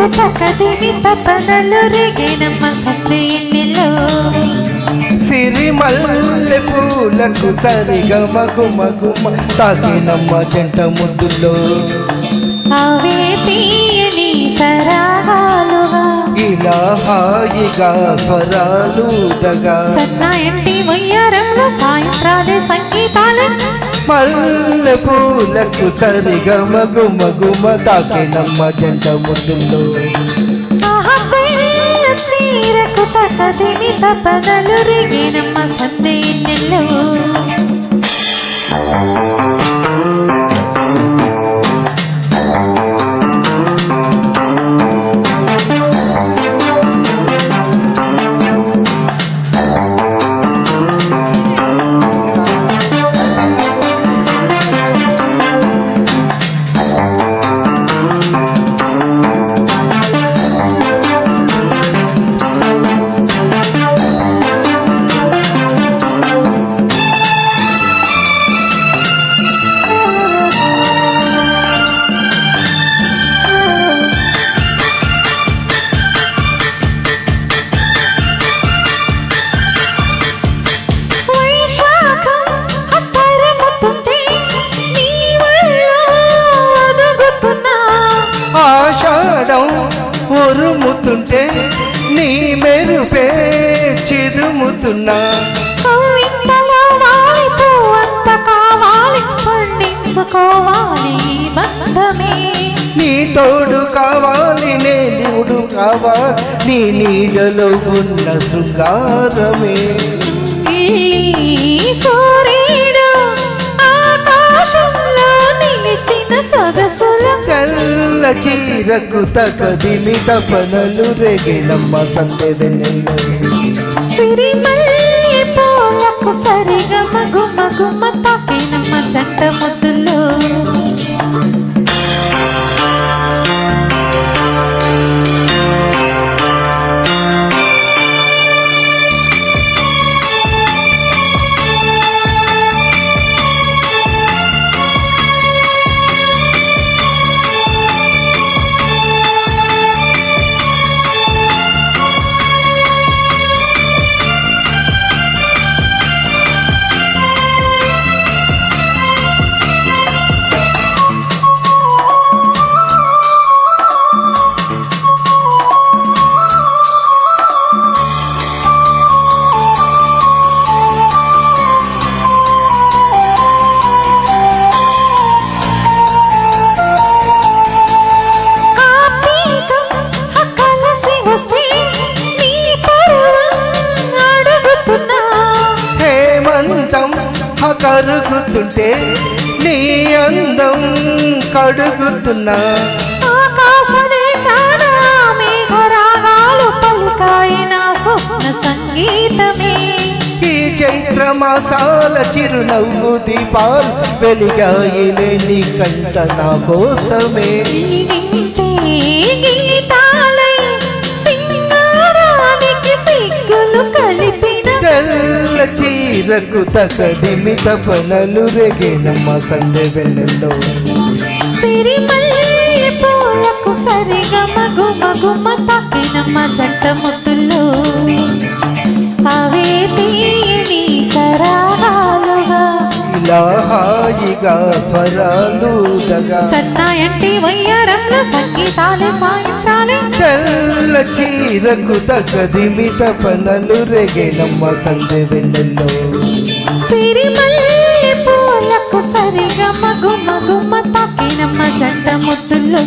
చీరకు తకదిమి తపనలు రేగేనమ్మ సందే ఎన్నెలో సిరిమల్లె పూలకు సరిగమ గుమ గుమ తాకినమ్మ జంట ముద్దులో అవే తీయని సరాగాలుగా ఇలా హాయిగా స్వరాలుదగా సన్నాయంటి వయ్యారంలో సాయంత్రాలే సంగీతాలే మల్లె పూలకు సరిగమ గుమ గుమ తాకినమ్మ జంట ముద్దులో చీరకు తకదిమి తపనలు రేగేనమ్మ సందే ఎన్నెల్లో ఆషాఢం ఉరుముతుంటే నీ మెరుపే చిరుముతున్నా కవింతలో వారిపోవంత కావాలి పండించుకోవాలి బంధమే నీ తోడు కావాలి నే నీడు కావాలి నీ నీడలో ఉన్న శృంగారమే సూర్యుడు ఆకాశంలో నిలిచిన సొగసుల తెల్ల చీరకు తకదిమి తపనలు రేగేనమ్మ సందే వెన్నెల్లో సిరిమల్లె పూలకు సరిగమ గుమ గుమ తాకినమ్మ జంట ముద్దులో కరుగుతుంటే నీ అందం కడుగుతున్నా ఆకాశ దేశాన మేఘరాగాలు పలికాయిన స్వప్న సంగీతమే ఈ చైత్ర మాసాల చిరునవ్వు దీపాలు వెలిగాయిలే నీ కంట నా కోసమే గీతాలై సింగారానికి సిగ్గులు కలిపిన తెల్ల చీరకు తకదిమి తపనలు రేగేనమ్మ సందే వెన్నెల్లో సిరిమల్లె పూలకు సరిగమ గుమ గుమ తాకినమ్మ జంట ముద్దుల్లో అవే తీయని సరాగాలుగా ఇలా హాయిగా స్వరాలుదగా సన్నాయంటి వయ్యారంలో సంగీతాలే సాయంత్రాలే తెల్ల చీరకు తకదిమి తపనలు రేగేనమ్మ సందే వెన్నెల్లో సిరిమల్లె పూలకు సరిగమ గుమ గుమ తాకినమ్మ జంట ముద్దుల్లో